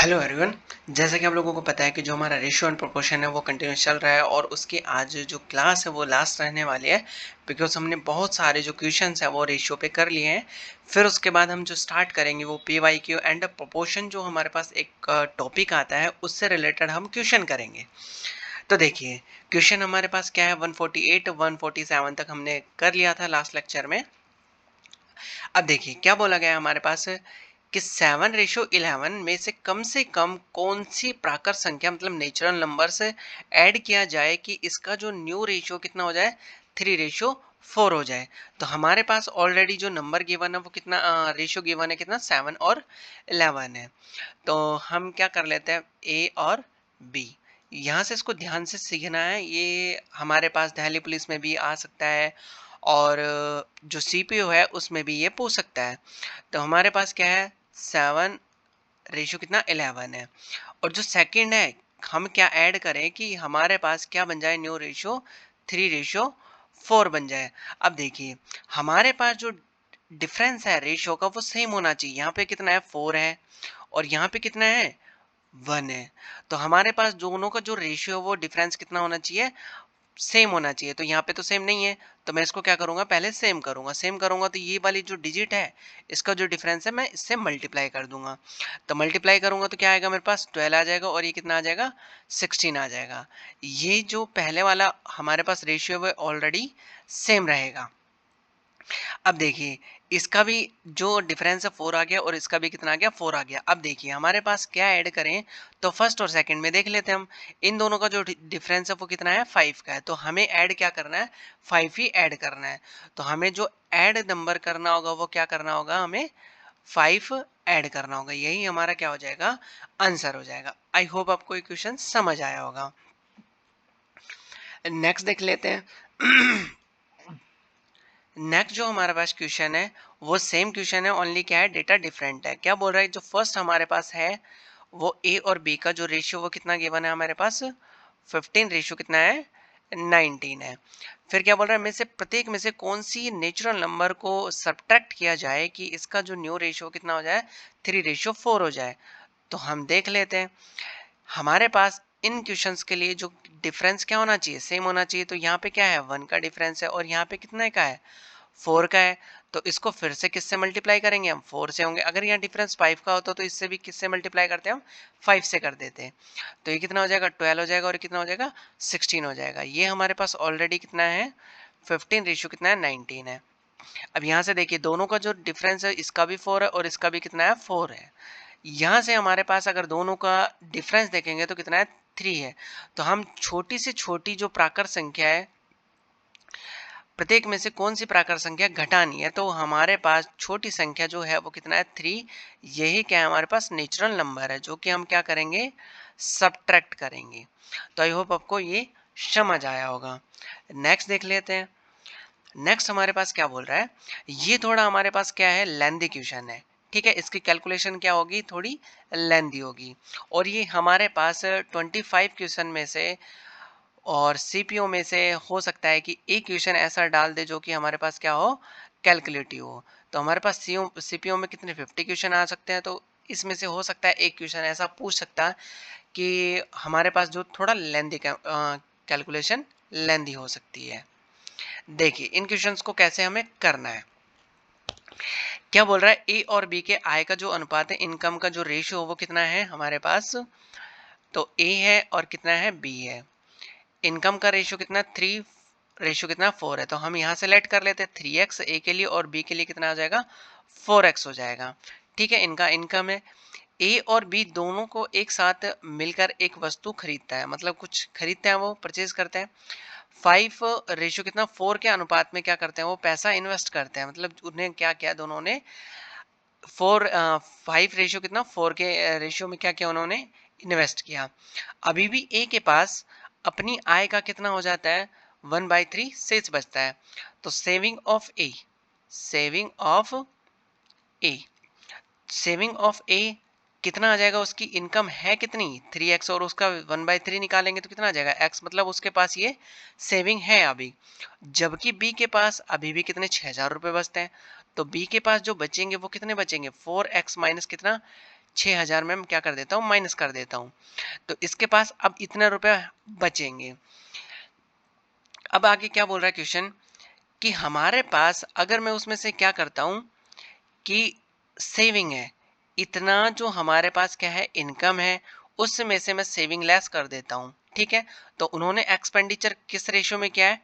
Hello everyone. जैसा कि आप लोगों को पता है कि जो हमारा रेशियो एंड प्रोपोर्शन है वो कंटिन्यूस चल रहा है और उसकी आज जो क्लास है वो लास्ट रहने वाली है, बिकॉज हमने बहुत सारे जो क्वेश्चंस है वो रेशियो पे कर लिए हैं। फिर उसके बाद हम जो स्टार्ट करेंगे वो P Y Q and proportion, जो हमारे पास एक टॉपिक आता है उससे रिलेटेड हम क्वेश्चन करेंगे। तो देखिए, क्वेश्चन हमारे पास क्या है, 148 147 तक हमने कर लिया था लास्ट लेक्चर में। अब देखिए क्या बोला गया है हमारे पास कि 7:11 में से कम कौन सी प्राकृत संख्या मतलब नेचुरल नंबर से ऐड किया जाए कि इसका जो न्यू रेशियो कितना हो जाए, 3:4 हो जाए। तो हमारे पास ऑलरेडी जो नंबर गिवन है वो कितना रेशियो गिवन है, कितना 7 और 11 है। तो हम क्या कर लेते हैं, ए और बी। यहाँ से इसको ध्यान से सीखना है, ये हमारे पास दिल्ली पुलिस में भी आ सकता है और जो सीपीओ है उसमें भी ये पूछ सकता है। तो हमारे पास क्या है, 7 रेशियो कितना 11 है। और जो सेकंड है, हम क्या ऐड करें कि हमारे पास क्या बन जाए, न्यू रेशियो 3:4 बन जाए। अब देखिए हमारे पास जो डिफरेंस है रेशियो का वो सेम होना चाहिए। यहाँ पे कितना है, 4 है और यहाँ पे कितना है, 1 है। तो हमारे पास दोनों का जो रेशियो है वो डिफरेंस कितना होना चाहिए, सेम होना चाहिए। तो यहाँ पे तो सेम नहीं है, तो मैं इसको क्या करूंगा, पहले सेम करूंगा। सेम करूंगा तो ये वाली जो डिजिट है इसका जो डिफरेंस है मैं इससे मल्टीप्लाई कर दूंगा। तो मल्टीप्लाई करूंगा तो क्या आएगा, मेरे पास 12 आ जाएगा और ये कितना आ जाएगा, 16 आ जाएगा। ये जो पहले वाला हमारे पास रेशियो है ऑलरेडी सेम रहेगा। अब देखिए इसका भी जो डिफरेंस है 4 आ गया और इसका भी कितना आ गया, 4 आ गया। अब देखिए हमारे पास क्या ऐड करें, तो फर्स्ट और सेकंड में देख लेते हैं हम। इन दोनों का जो डिफरेंस है वो कितना है, 5 का है। तो हमें ऐड क्या करना है, 5 ही ऐड करना है। तो हमें जो ऐड नंबर करना होगा वो क्या करना होगा, हमें 5 ऐड करना होगा। यही हमारा क्या हो जाएगा, आंसर हो जाएगा। आई होप आपको ये क्वेश्चन समझ आया होगा। नेक्स्ट देख लेते हैं। नेक्स्ट जो हमारे पास क्वेश्चन है वो सेम क्वेश्चन है, ओनली क्या है, डेटा डिफरेंट है। क्या बोल रहा है, जो फर्स्ट हमारे पास है वो ए और बी का जो रेशियो वो कितना गिवन है हमारे पास, 15 रेशियो कितना है, 19 है। फिर क्या बोल रहा है, में से प्रत्येक में से कौन सी नेचुरल नंबर को सब्ट्रैक्ट किया जाए कि इसका जो न्यू रेशियो कितना हो जाए, 3:4 हो जाए। तो हम देख लेते हैं हमारे पास इन क्वेश्चंस के लिए जो डिफरेंस क्या होना चाहिए, सेम होना चाहिए। तो यहाँ पे क्या है, 1 का डिफरेंस है और यहाँ पे कितने का है, 4 का है। तो इसको फिर से किससे मल्टीप्लाई करेंगे, हम 4 से होंगे। अगर यहाँ डिफरेंस 5 का होता तो इससे भी किससे मल्टीप्लाई करते हैं, हम 5 से कर देते हैं। तो ये कितना हो जाएगा, 12 हो जाएगा और ये कितना हो जाएगा, 16 हो जाएगा। ये हमारे पास ऑलरेडी कितना है, 15 रेशियो कितना है, 19 है। अब यहाँ से देखिए दोनों का जो डिफरेंस है, इसका भी 4 है और इसका भी कितना है, 4 है। यहाँ से हमारे पास अगर दोनों का डिफरेंस देखेंगे तो कितना है, 3 है। तो हम छोटी से छोटी जो प्राकृत संख्या है, प्रत्येक में से कौन सी प्राकृत संख्या घटानी है, तो हमारे पास छोटी संख्या जो है वो कितना है, 3। यही क्या है, हमारे पास नेचुरल नंबर है जो कि हम क्या करेंगे, सब्ट्रैक्ट करेंगे। तो आई होप आपको ये समझ आया होगा। नेक्स्ट देख लेते हैं। नेक्स्ट हमारे पास क्या बोल रहा है, ये थोड़ा हमारे पास क्या है, लेंदी क्वेश्चन है। ठीक है, इसकी कैलकुलेशन क्या होगी, थोड़ी लेंदी होगी। और ये हमारे पास 25 क्वेश्चन में से और सीपीओ में से हो सकता है कि एक क्वेश्चन ऐसा डाल दे जो कि हमारे पास क्या हो, कैलकुलेटिव हो। तो हमारे पास सीपीओ में कितने 50 क्वेश्चन आ सकते हैं। तो इसमें से हो सकता है एक क्वेश्चन ऐसा पूछ सकता है कि हमारे पास जो थोड़ा लेंदी कैलकुलेशन लेंदी हो सकती है। देखिए इन क्वेश्चंस को कैसे हमें करना है। क्या बोल रहा है, ए और बी के आय का जो अनुपात है, इनकम का जो रेशियो वो कितना है हमारे पास, तो ए है और कितना है, बी है। इनकम का रेशियो कितना, 3, रेशियो कितना, 4 है। तो हम यहाँ से लेट कर लेते हैं 3x ए के लिए और बी के लिए कितना आ जाएगा, 4x हो जाएगा। ठीक है, इनका इनकम है। ए और बी दोनों को एक साथ मिलकर एक वस्तु खरीदता है, मतलब कुछ खरीदते हैं, वो परचेज करते हैं। 5 रेशियो कितना, 4 के अनुपात में क्या करते हैं, वो पैसा इन्वेस्ट करते हैं। मतलब उन्हें क्या किया, दोनों ने 5 रेशियो कितना, 4 के रेशियो में क्या किया, उन्होंने इन्वेस्ट किया। अभी भी ए के पास अपनी आय का कितना हो जाता है, 1/3 शेष बचता है। तो saving of A, saving of A, saving of a कितना आ जाएगा, उसकी इनकम है कितनी, 3x और उसका 1/3 निकालेंगे तो कितना आ जाएगा, x। मतलब उसके पास ये सेविंग है अभी। जबकि बी के पास अभी भी कितने, 6,000 रुपये बचते हैं। तो बी के पास जो बचेंगे वो कितने बचेंगे, 4x माइनस कितना, 6000 में क्या कर देता हूँ, माइनस कर देता हूँ। तो इसके पास अब इतने रुपए बचेंगे। अब आगे क्या बोल रहा है क्वेश्चन कि हमारे पास अगर मैं उसमें से क्या करता हूँ कि सेविंग है, इतना जो हमारे पास क्या है, इनकम है, उसमें से मैं सेविंग लेस कर देता हूँ। ठीक है, तो उन्होंने एक्सपेंडिचर किस रेशियो में किया है,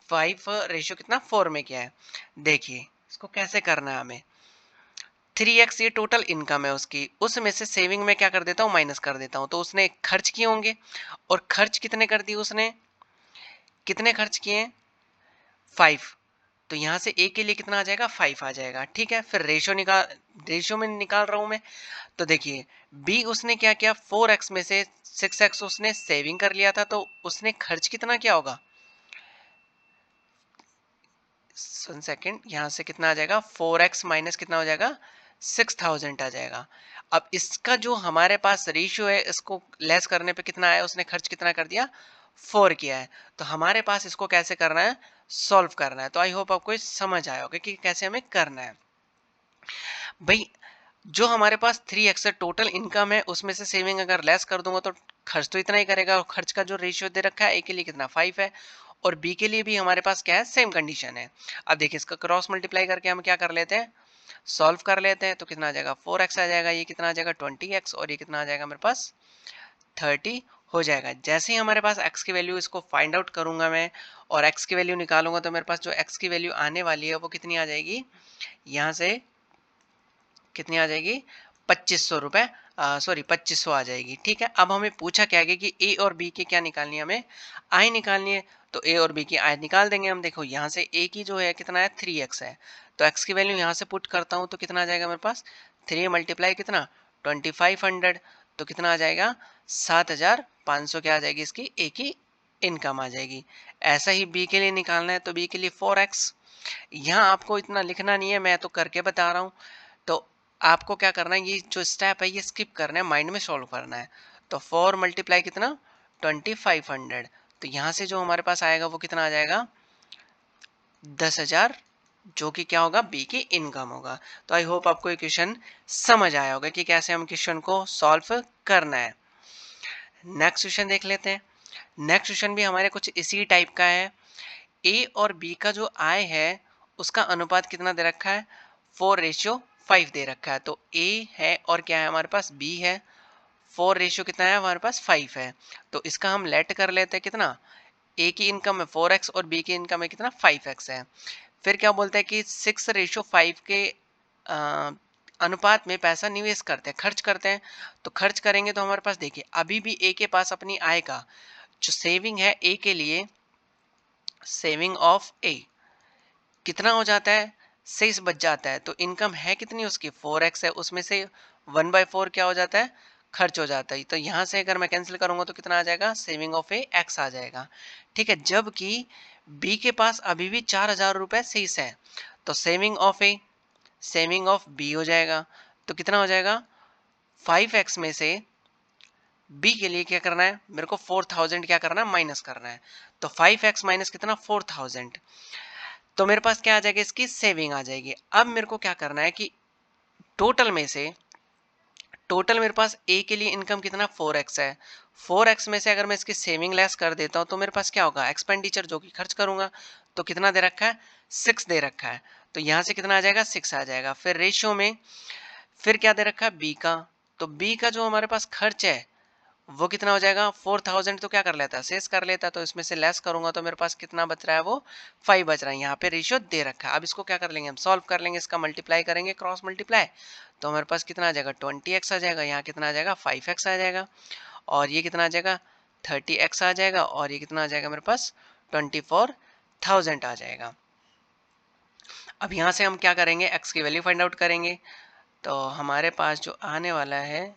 5 रेशियो कितना 4 में किया है। देखिए इसको कैसे करना है हमें, 3x ये टोटल इनकम है उसकी, उसमें से सेविंग में क्या कर देता हूँ, माइनस कर देता हूँ। तो उसने खर्च किए होंगे, और खर्च कितने कर दिए उसने, कितने खर्च किए, 5। तो यहाँ से ए के लिए कितना आ जाएगा, 5 आ जाएगा। ठीक है, फिर रेशियो में निकाल रहा हूँ मैं। तो देखिए बी उसने क्या किया, 4x में से 6x उसने सेविंग कर लिया था, तो उसने खर्च कितना किया होगा, सुन सेकंड, यहाँ से कितना आ जाएगा, 4x माइनस कितना हो जाएगा, 6000 आ जाएगा। अब इसका जो हमारे पास रेशियो है, इसको लेस करने पे कितना आया, उसने खर्च कितना कर दिया, 4 किया है। तो हमारे पास इसको कैसे करना है, सॉल्व करना है। तो आई होप आपको समझ आया होगा कि कैसे हमें करना है। भाई जो हमारे पास 3x है टोटल इनकम है, उसमें से सेविंग अगर लेस कर दूंगा तो खर्च तो इतना ही करेगा, और खर्च का जो रेशियो दे रखा है, ए के लिए कितना 5 है, और बी के लिए भी हमारे पास क्या है, सेम कंडीशन है। अब देखिए इसका क्रॉस मल्टीप्लाई करके हम क्या कर लेते हैं, सॉल्व कर लेते हैं। तो कितना आ जाएगा, 4x आ जाएगा, ये कितना आ जाएगा 20x, और ये कितना आ जाएगा मेरे पास 30 हो जाएगा। जैसे ही हमारे पास x की वैल्यू, इसको फाइंड आउट करूंगा मैं और x की वैल्यू निकालूंगा, तो मेरे पास जो x की वैल्यू आने वाली है वो कितनी आ जाएगी, यहाँ से कितनी आ जाएगी, 2500 रुपए, सॉरी 2500 आ जाएगी। ठीक है, अब हमें पूछा क्या है कि ए और बी की क्या निकालनी है, हमें आई निकालनी है। तो ए और बी की आई निकाल देंगे हम। देखो यहाँ से ए की जो है कितना है, 3x है, तो x की वैल्यू यहाँ से पुट करता हूँ तो कितना आ जाएगा मेरे पास, 3 मल्टीप्लाई कितना 2500, तो कितना आ जाएगा 7500, क्या आ जाएगी इसकी ए की इनकम आ जाएगी। ऐसा ही बी के लिए निकालना है, तो बी के लिए 4x, यहाँ आपको इतना लिखना नहीं है, मैं तो करके बता रहा हूँ। तो आपको क्या करना है, ये जो स्टेप है ये स्किप करना है, माइंड में सॉल्व करना है। तो 4 मल्टीप्लाई कितना 2500, तो यहाँ से जो हमारे पास आएगा वो कितना आ जाएगा 10,000, जो कि क्या होगा, बी की इनकम होगा। तो आई होप आपको ये क्वेश्चन समझ आया होगा कि कैसे हम क्वेश्चन को सॉल्व करना है। नेक्स्ट क्वेश्चन देख लेते हैं। नेक्स्ट क्वेश्चन भी हमारे कुछ इसी टाइप का है। ए और बी का जो आय है उसका अनुपात कितना दे रखा है, 4:5 दे रखा है। तो ए है और क्या है हमारे पास, बी है। 4 रेशियो कितना है हमारे पास, 5 है। तो इसका हम लेट कर लेते हैं कितना, ए की इनकम है 4x और बी की इनकम है कितना 5x है। फिर क्या बोलते हैं कि 6:5 के अनुपात में पैसा निवेश करते हैं, खर्च करते हैं। तो खर्च करेंगे तो हमारे पास देखिए अभी भी ए के पास अपनी आय का जो सेविंग है, ए के लिए सेविंग ऑफ ए कितना हो जाता है, 6 बच जाता है। तो इनकम है कितनी उसकी, 4x है, उसमें से 1/4 क्या हो जाता है, खर्च हो जाता है। तो यहाँ से अगर मैं कैंसिल करूंगा तो कितना आ जाएगा, सेविंग ऑफ ए x आ जाएगा। ठीक है, जबकि बी के पास अभी भी 4000 रुपए शेष है, तो saving of A saving of B हो जाएगा। तो कितना हो जाएगा, 5x में से बी के लिए क्या करना है, मेरे को 4000 क्या करना है, माइनस करना है। तो 5x माइनस कितना 4000, तो मेरे पास क्या आ जाएगा, इसकी सेविंग आ जाएगी। अब मेरे को क्या करना है कि टोटल में से, टोटल मेरे पास ए के लिए इनकम कितना 4x है, 4x में से अगर मैं इसकी सेविंग लेस कर देता हूं तो मेरे पास क्या होगा, एक्सपेंडिचर जो कि खर्च करूंगा। तो कितना दे रखा है, 6 दे रखा है। तो यहां से कितना आ जाएगा, 6 आ जाएगा। फिर रेशियो में फिर क्या दे रखा है, बी का। तो बी का जो हमारे पास खर्च है वो कितना हो जाएगा, 4000, तो क्या कर लेता है, शेष कर लेता है। तो इसमें से लेस करूंगा तो मेरे पास कितना बच रहा है, वो 5 बच रहा है। यहाँ पे रेशियो दे रखा है। अब इसको क्या कर लेंगे, हम सॉल्व कर लेंगे, इसका मल्टीप्लाई करेंगे, क्रॉस मल्टीप्लाई। तो हमारे पास कितना आ जाएगा, 20x आ जाएगा, यहाँ कितना आ जाएगा 5x आ जाएगा, और ये कितना आ जाएगा 30x आ जाएगा, और ये कितना आ जाएगा मेरे पास 24,000 आ जाएगा। अब यहाँ से हम क्या करेंगे, x की वैल्यू फाइंड आउट करेंगे। तो हमारे पास जो आने वाला है,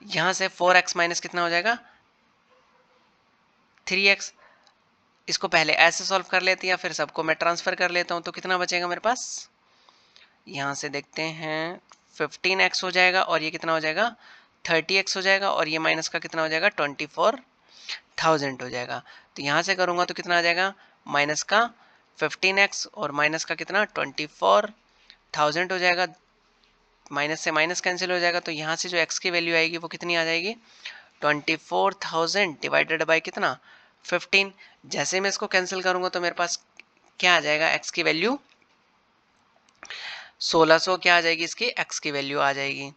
यहाँ से 4x माइनस कितना हो जाएगा 3x। इसको पहले ऐसे सॉल्व कर लेते हैं या फिर सबको मैं ट्रांसफर कर लेता हूँ। तो कितना बचेगा मेरे पास, यहाँ से देखते हैं 15x हो जाएगा, और ये कितना हो जाएगा 30x हो जाएगा, और ये माइनस का कितना हो जाएगा 24,000 हो जाएगा। तो यहाँ से करूँगा तो कितना आ जाएगा, माइनस का 15x और माइनस का कितना 24,000 हो जाएगा। माइनस से माइनस कैंसिल हो जाएगा, तो यहाँ से जो x की वैल्यू आएगी वो कितनी आ जाएगी, 24,000 डिवाइडेड बाई कितना, 15। जैसे मैं इसको कैंसिल करूंगा तो मेरे पास क्या आ जाएगा, x की वैल्यू 1600 क्या आ जाएगी, इसकी x की वैल्यू आ जाएगी।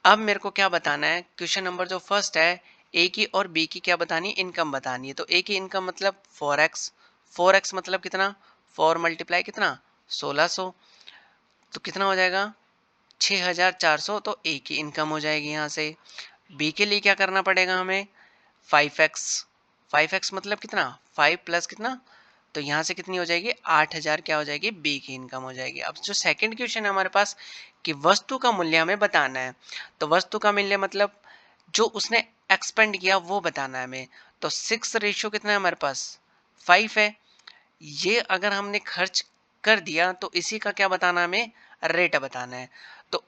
अब मेरे को क्या बताना है, क्वेश्चन नंबर जो फर्स्ट है, ए की और बी की क्या बतानी है, इनकम बतानी है। तो ए की इनकम मतलब 4x, 4x मतलब कितना, 4 मल्टीप्लाई कितना 1600, तो कितना हो जाएगा 6400, तो ए की इनकम हो जाएगी यहाँ से। बी के लिए क्या करना पड़ेगा हमें, 5x, 5x मतलब कितना 5 प्लस कितना, तो यहाँ से कितनी हो जाएगी 8000 क्या हो जाएगी, बी की इनकम हो जाएगी। अब जो सेकंड क्वेश्चन है हमारे पास कि वस्तु का मूल्य हमें बताना है, तो वस्तु का मूल्य मतलब जो उसने एक्सपेंड किया वो बताना है हमें। तो 6 रेशियो कितना है हमारे पास, 5 है। ये अगर हमने खर्च कर दिया तो इसी का क्या बताना हमें, रेट बताना है। तो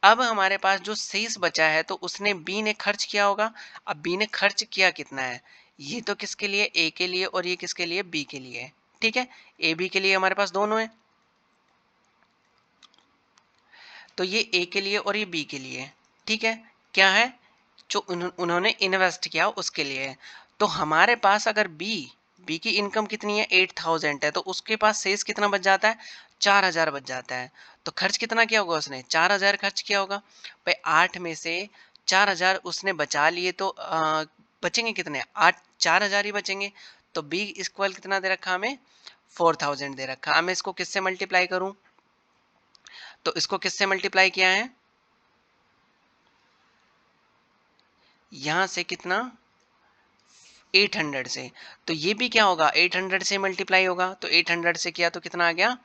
अब हमारे पास जो शेष बचा है तो उसने बी ने खर्च किया होगा। अब बी ने खर्च किया कितना है, ये तो किसके लिए, ए के लिए, और ये किसके लिए, बी के लिए है। ठीक है, ए बी के लिए हमारे पास दोनों है, तो ये ए के लिए और ये बी के लिए है। ठीक है, क्या है, जो उन्होंने इन्वेस्ट किया उसके लिए है। तो हमारे पास अगर बी बी की इनकम कितनी है 8000 है, तो उसके पास शेष कितना बच जाता है, 4000 बच जाता है। तो खर्च कितना किया होगा उसने, 4000 खर्च किया होगा। भाई 8 में से 4000 उसने बचा लिए, तो बचेंगे कितने, 8 4000 ही बचेंगे। तो बी इक्वल कितना दे रखा हमें, 4000 दे रखा। अब मैं इसको किससे मल्टीप्लाई करूं, तो इसको किससे मल्टीप्लाई किया है, यहां से कितना 800 से, तो ये भी क्या होगा 800 से मल्टीप्लाई होगा। तो 800 से किया तो कितना आ गया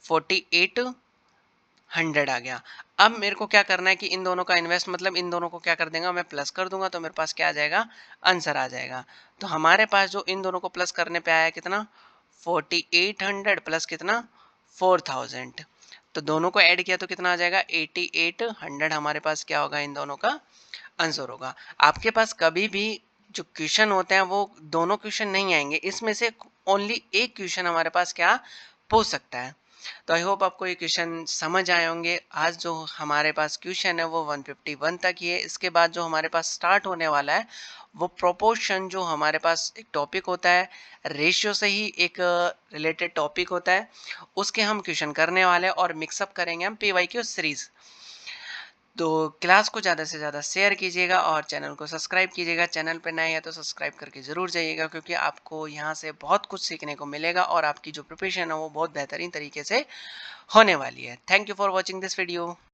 4800 आ गया। अब मेरे को क्या करना है कि इन दोनों का इन्वेस्ट मतलब इन दोनों को क्या कर देगा, मैं प्लस कर दूंगा, तो मेरे पास क्या आ जाएगा, आंसर आ जाएगा। तो हमारे पास जो इन दोनों को प्लस करने पे आया कितना, 4800 प्लस कितना 4000, तो दोनों को ऐड किया तो कितना आ जाएगा 8800। हमारे पास क्या होगा, इन दोनों का आंसर होगा। आपके पास कभी भी जो क्वेश्चन होते हैं वो दोनों क्वेश्चन नहीं आएंगे, इसमें से ओनली एक क्वेश्चन हमारे पास क्या पूछ सकता है। तो आई होप आपको ये क्वेश्चन समझ आए होंगे। आज जो हमारे पास क्वेश्चन है वो 151 तक ही है। इसके बाद जो हमारे पास स्टार्ट होने वाला है वो प्रोपोर्शन, जो हमारे पास एक टॉपिक होता है, रेशियो से ही एक रिलेटेड टॉपिक होता है, उसके हम क्वेश्चन करने वाले हैं और मिक्सअप करेंगे हम पीवाईक्यू सीरीज। तो क्लास को ज़्यादा से ज़्यादा शेयर कीजिएगा और चैनल को सब्सक्राइब कीजिएगा। चैनल पर नए हैं तो सब्सक्राइब करके ज़रूर जाइएगा, क्योंकि आपको यहाँ से बहुत कुछ सीखने को मिलेगा और आपकी जो प्रिपरेशन है वो बहुत बेहतरीन तरीके से होने वाली है। Thank you for watching this video.